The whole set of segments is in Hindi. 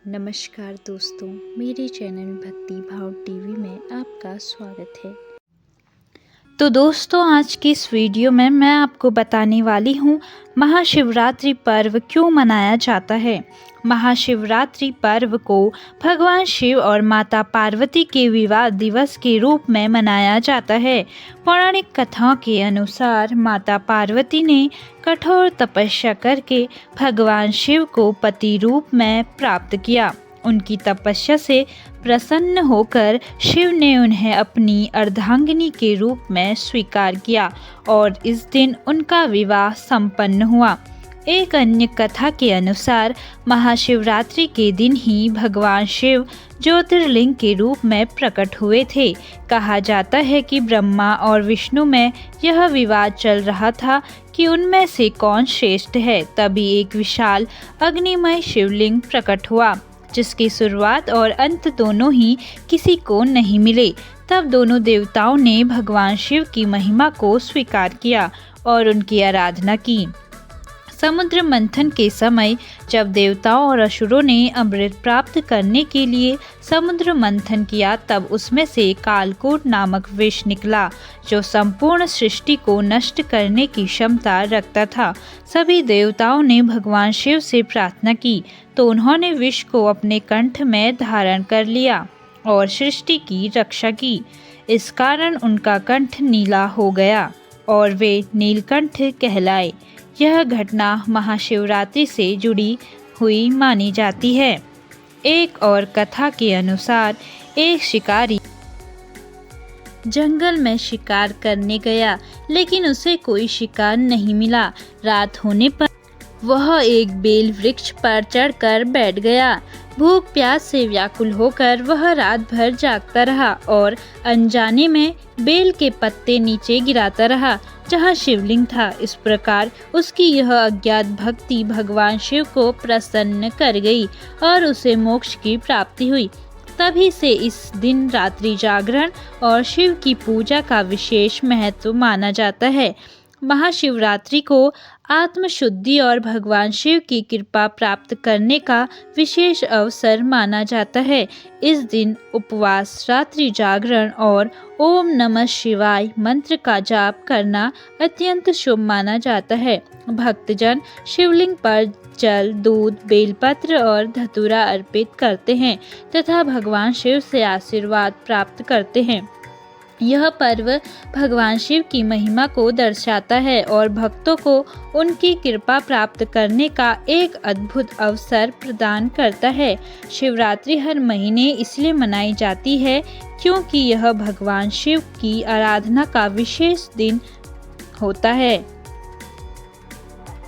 नमस्कार दोस्तों, मेरे चैनल भक्ति भाव टीवी में आपका स्वागत है। तो दोस्तों, आज की इस वीडियो में मैं आपको बताने वाली हूँ महाशिवरात्रि पर्व क्यों मनाया जाता है। महाशिवरात्रि पर्व को भगवान शिव और माता पार्वती के विवाह दिवस के रूप में मनाया जाता है। पौराणिक कथाओं के अनुसार माता पार्वती ने कठोर तपस्या करके भगवान शिव को पति रूप में प्राप्त किया। उनकी तपस्या से प्रसन्न होकर शिव ने उन्हें अपनी अर्धांगिनी के रूप में स्वीकार किया और इस दिन उनका विवाह संपन्न हुआ। एक अन्य कथा के अनुसार महाशिवरात्रि के दिन ही भगवान शिव ज्योतिर्लिंग के रूप में प्रकट हुए थे। कहा जाता है कि ब्रह्मा और विष्णु में यह विवाद चल रहा था कि उनमें से कौन श्रेष्ठ है। तभी एक विशाल अग्निमय शिवलिंग प्रकट हुआ, जिसकी शुरुआत और अंत दोनों ही किसी को नहीं मिले। तब दोनों देवताओं ने भगवान शिव की महिमा को स्वीकार किया और उनकी आराधना की। समुद्र मंथन के समय जब देवताओं और असुरों ने अमृत प्राप्त करने के लिए समुद्र मंथन किया, तब उसमें से कालकूट नामक विष निकला, जो संपूर्ण सृष्टि को नष्ट करने की क्षमता रखता था। सभी देवताओं ने भगवान शिव से प्रार्थना की तो उन्होंने विष को अपने कंठ में धारण कर लिया और सृष्टि की रक्षा की। इस कारण उनका कंठ नीला हो गया और वे नीलकंठ कहलाए। यह घटना महाशिवरात्रि से जुड़ी हुई मानी जाती है। एक और कथा के अनुसार एक शिकारी जंगल में शिकार करने गया, लेकिन उसे कोई शिकार नहीं मिला। रात होने पर वह एक बेल वृक्ष पर चढ़कर बैठ गया। भूख प्यास से व्याकुल होकर वह रात भर जागता रहा और अनजाने में बेल के पत्ते नीचे गिराता रहा जहाँ शिवलिंग था। इस प्रकार उसकी यह अज्ञात भक्ति भगवान शिव को प्रसन्न कर गई और उसे मोक्ष की प्राप्ति हुई। तभी से इस दिन रात्रि जागरण और शिव की पूजा का विशेष महत्व माना जाता है। महाशिवरात्रि को आत्मशुद्धि और भगवान शिव की कृपा प्राप्त करने का विशेष अवसर माना जाता है। इस दिन उपवास, रात्रि जागरण और ओम नमः शिवाय मंत्र का जाप करना अत्यंत शुभ माना जाता है। भक्तजन शिवलिंग पर जल, दूध, बेलपत्र और धतूरा अर्पित करते हैं तथा भगवान शिव से आशीर्वाद प्राप्त करते हैं। यह पर्व भगवान शिव की महिमा को दर्शाता है और भक्तों को उनकी कृपा प्राप्त करने का एक अद्भुत अवसर प्रदान करता है। शिवरात्रि हर महीने इसलिए मनाई जाती है क्योंकि यह भगवान शिव की आराधना का विशेष दिन होता है।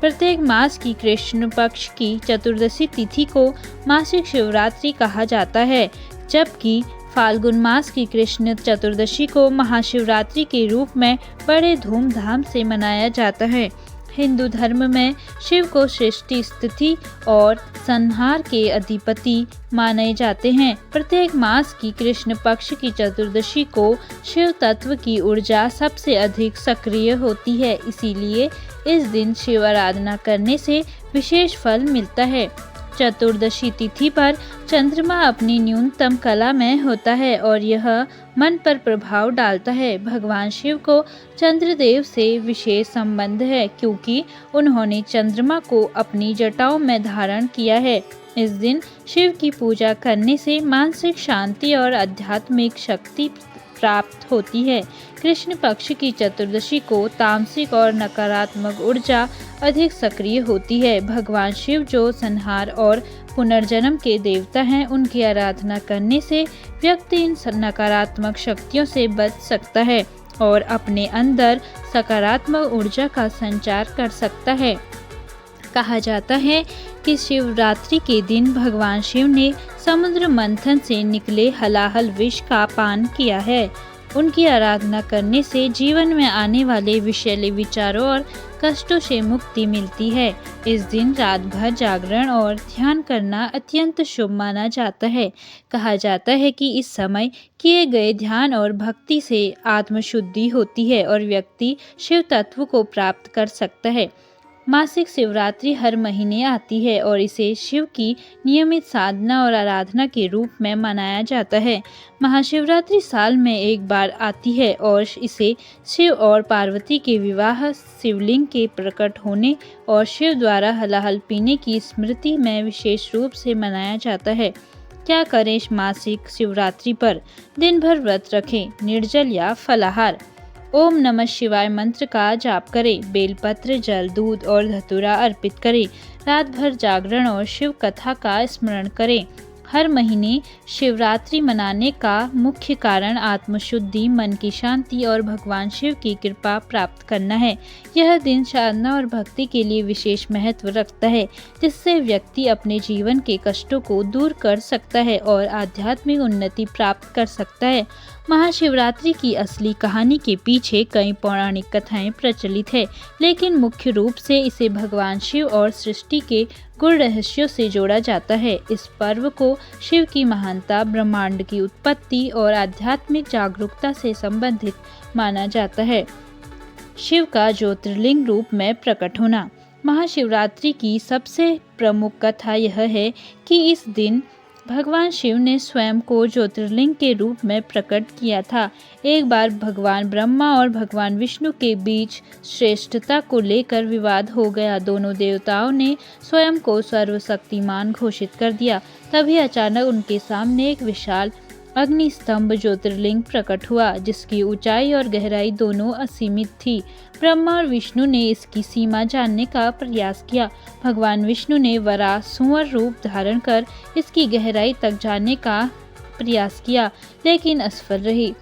प्रत्येक मास की कृष्ण पक्ष की चतुर्दशी तिथि को मासिक शिवरात्रि कहा जाता है, जबकि फाल्गुन मास की कृष्ण चतुर्दशी को महाशिवरात्रि के रूप में बड़े धूमधाम से मनाया जाता है। हिंदू धर्म में शिव को सृष्टि, स्थिति और संहार के अधिपति माने जाते हैं। प्रत्येक मास की कृष्ण पक्ष की चतुर्दशी को शिव तत्व की ऊर्जा सबसे अधिक सक्रिय होती है, इसीलिए इस दिन शिव आराधना करने से विशेष फल मिलता है। चतुर्दशी तिथि पर चंद्रमा अपनी न्यूनतम कला में होता है और यह मन पर प्रभाव डालता है। भगवान शिव को चंद्रदेव से विशेष संबंध है क्योंकि उन्होंने चंद्रमा को अपनी जटाओं में धारण किया है। इस दिन शिव की पूजा करने से मानसिक शांति और आध्यात्मिक शक्ति प्राप्त होती है। कृष्ण पक्ष की चतुर्दशी को तामसिक और नकारात्मक ऊर्जा अधिक सक्रिय होती है। भगवान शिव जो संहार और पुनर्जन्म के देवता हैं, उनकी आराधना करने से व्यक्ति इन नकारात्मक शक्तियों से बच सकता है और अपने अंदर सकारात्मक ऊर्जा का संचार कर सकता है। कहा जाता है कि शिवरात्रि के दिन भगवान शिव ने समुद्र मंथन से निकले हलाहल विष का पान किया है। उनकी आराधना करने से जीवन में आने वाले विषैले विचारों और कष्टों से मुक्ति मिलती है। इस दिन रात भर जागरण और ध्यान करना अत्यंत शुभ माना जाता है। कहा जाता है कि इस समय किए गए ध्यान और भक्ति से आत्मशुद्धि होती है और व्यक्ति शिव तत्व को प्राप्त कर सकता है। मासिक शिवरात्रि हर महीने आती है और इसे शिव की नियमित साधना और आराधना के रूप में मनाया जाता है। महाशिवरात्रि साल में एक बार आती है और इसे शिव और पार्वती के विवाह, शिवलिंग के प्रकट होने और शिव द्वारा हलाहल पीने की स्मृति में विशेष रूप से मनाया जाता है। क्या करें इस मासिक शिवरात्रि पर? दिन भर व्रत रखें, निर्जल या फलाहार। ओम नमः शिवाय मंत्र का जाप करें, बेलपत्र, जल, दूध और धतूरा अर्पित करें। रात भर जागरण और शिव कथा का स्मरण करें। हर महीने शिवरात्रि मनाने का मुख्य कारण आत्मशुद्धि, मन की शांति और भगवान शिव की कृपा प्राप्त करना है। यह दिन साधना और भक्ति के लिए विशेष महत्व रखता है, जिससे व्यक्ति अपने जीवन के कष्टों को दूर कर सकता है और आध्यात्मिक उन्नति प्राप्त कर सकता है। महाशिवरात्रि की असली कहानी के पीछे कई पौराणिक कथाएं प्रचलित है, लेकिन मुख्य रूप से इसे भगवान शिव और सृष्टि के गुण रहस्यों से जोड़ा जाता है। इस पर्व को शिव की महानता, ब्रह्मांड की उत्पत्ति और आध्यात्मिक जागरूकता से संबंधित माना जाता है। शिव का ज्योतिर्लिंग रूप में प्रकट होना। महाशिवरात्रि की सबसे प्रमुख कथा यह है कि इस दिन भगवान शिव ने स्वयं को ज्योतिर्लिंग के रूप में प्रकट किया था। एक बार भगवान ब्रह्मा और भगवान विष्णु के बीच श्रेष्ठता को लेकर विवाद हो गया। दोनों देवताओं ने स्वयं को सर्वशक्तिमान घोषित कर दिया। तभी अचानक उनके सामने एक विशाल अग्निस्तंभ ज्योतिर्लिंग प्रकट हुआ, जिसकी ऊंचाई और गहराई दोनों असीमित थी। ब्रह्मा और विष्णु ने इसकी सीमा जानने का प्रयास किया। भगवान विष्णु ने वराह सुअर रूप धारण कर इसकी गहराई तक जानने का प्रयास किया, लेकिन असफल रही।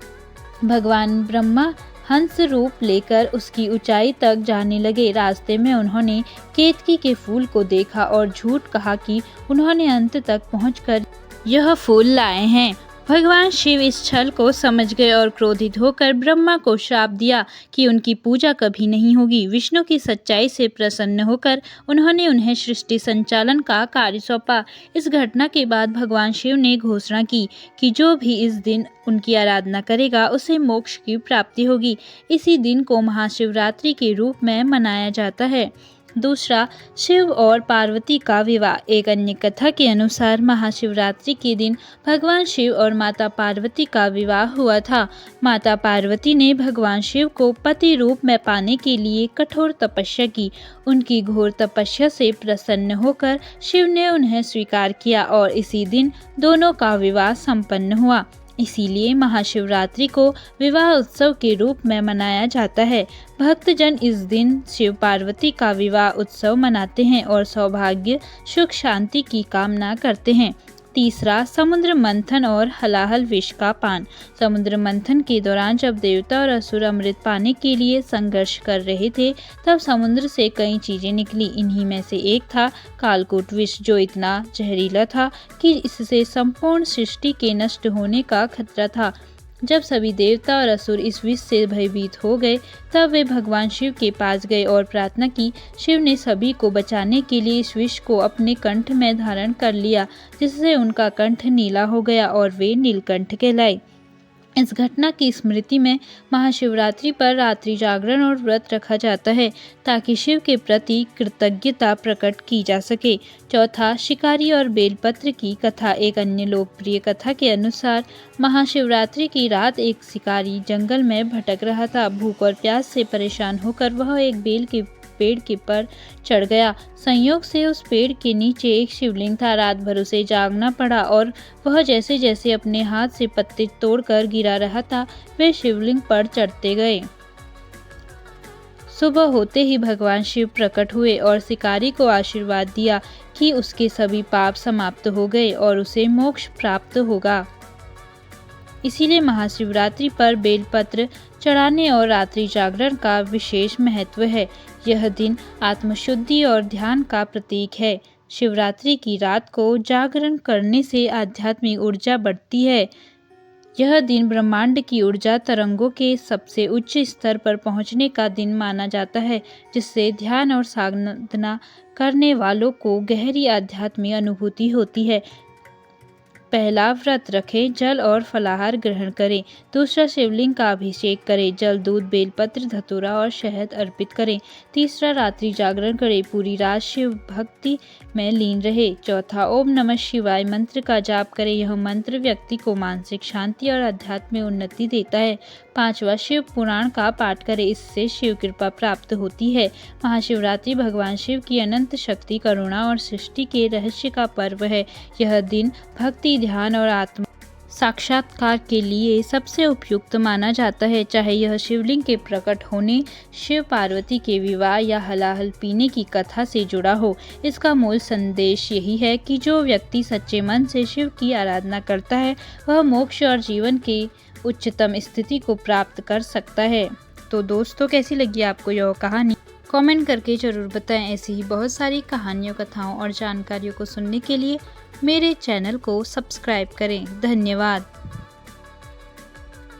भगवान ब्रह्मा हंस रूप लेकर उसकी ऊंचाई तक जाने लगे। रास्ते में उन्होंने केतकी के फूल को देखा और झूठ कहा कि उन्होंने अंत तक पहुंचकर यह फूल लाए हैं। भगवान शिव इस छल को समझ गए और क्रोधित होकर ब्रह्मा को श्राप दिया कि उनकी पूजा कभी नहीं होगी। विष्णु की सच्चाई से प्रसन्न होकर उन्होंने उन्हें सृष्टि संचालन का कार्य सौंपा। इस घटना के बाद भगवान शिव ने घोषणा की कि जो भी इस दिन उनकी आराधना करेगा उसे मोक्ष की प्राप्ति होगी। इसी दिन को महाशिवरात्रि के रूप में मनाया जाता है। दूसरा, शिव और पार्वती का विवाह। एक अन्य कथा के अनुसार महाशिवरात्रि के दिन भगवान शिव और माता पार्वती का विवाह हुआ था। माता पार्वती ने भगवान शिव को पति रूप में पाने के लिए कठोर तपस्या की। उनकी घोर तपस्या से प्रसन्न होकर शिव ने उन्हें स्वीकार किया और इसी दिन दोनों का विवाह संपन्न हुआ। इसीलिए महाशिवरात्रि को विवाह उत्सव के रूप में मनाया जाता है। भक्तजन इस दिन शिव पार्वती का विवाह उत्सव मनाते हैं और सौभाग्य, सुख, शांति की कामना करते हैं। तीसरा, समुद्र मंथन और हलाहल विष का पान। समुद्र मंथन के दौरान जब देवता और असुर अमृत पाने के लिए संघर्ष कर रहे थे, तब समुद्र से कई चीजें निकली। इन्हीं में से एक था कालकूट विष, जो इतना जहरीला था कि इससे संपूर्ण सृष्टि के नष्ट होने का खतरा था। जब सभी देवता और असुर इस विष से भयभीत हो गए, तब वे भगवान शिव के पास गए और प्रार्थना की। शिव ने सभी को बचाने के लिए इस विष को अपने कंठ में धारण कर लिया, जिससे उनका कंठ नीला हो गया और वे नीलकंठ कहलाए। इस घटना की स्मृति में महाशिवरात्रि पर रात्रि जागरण और व्रत रखा जाता है, ताकि शिव के प्रति कृतज्ञता प्रकट की जा सके। चौथा, शिकारी और बेलपत्र की कथा। एक अन्य लोकप्रिय कथा के अनुसार महाशिवरात्रि की रात एक शिकारी जंगल में भटक रहा था। भूख और प्यास से परेशान होकर वह एक बेल के पेड़ के पर चढ़ गया। संयोग से उस पेड़ के नीचे एक शिवलिंग था। रात भर उसे जागना पड़ा और वह जैसे जैसे अपने हाथ से पत्ते तोड़कर गिरा रहा था, वे शिवलिंग पर चढ़ते गए। सुबह होते ही भगवान शिव प्रकट हुए और शिकारी को आशीर्वाद दिया कि उसके सभी पाप समाप्त हो गए और उसे मोक्ष प्राप्त होगा। इसीलिए महाशिवरात्रि पर बेलपत्र चढ़ाने और रात्रि जागरण का विशेष महत्व है। यह दिन आत्मशुद्धि और ध्यान का प्रतीक है। शिवरात्रि की रात को जागरण करने से आध्यात्मिक ऊर्जा बढ़ती है। यह दिन ब्रह्मांड की ऊर्जा तरंगों के सबसे उच्च स्तर पर पहुंचने का दिन माना जाता है, जिससे ध्यान और साधना करने वालों को गहरी आध्यात्मिक अनुभूति होती है। पहला व्रत रखें, जल और फलाहार ग्रहण करें। दूसरा, शिवलिंग का अभिषेक करें, जल, दूध, बेलपत्र, धतूरा और शहद अर्पित करें। तीसरा, रात्रि जागरण करें, पूरी रात शिव भक्ति में लीन रहे। चौथा, ओम नमः शिवाय मंत्र का जाप करें, यह मंत्र व्यक्ति को मानसिक शांति और आध्यात्मिक उन्नति देता है। पांचवा, शिव पुराण का पाठ करें, इससे शिव कृपा प्राप्त होती है। महाशिवरात्रि भगवान शिव की अनंत शक्ति, करुणा और सृष्टि के रहस्य का पर्व है। यह दिन भक्ति, ध्यान और आत्मा साक्षात्कार के लिए सबसे उपयुक्त माना जाता है। चाहे यह शिवलिंग के प्रकट होने, शिव पार्वती के विवाह या हलाहल पीने की कथा से जुड़ा हो, इसका मूल संदेश यही है कि जो व्यक्ति सच्चे मन से शिव की आराधना करता है वह मोक्ष और जीवन की उच्चतम स्थिति को प्राप्त कर सकता है। तो दोस्तों, कैसी लगी आपको यह कहानी? कमेंट करके ज़रूर बताएं। ऐसी ही बहुत सारी कहानियों, कथाओं और जानकारियों को सुनने के लिए मेरे चैनल को सब्सक्राइब करें। धन्यवाद।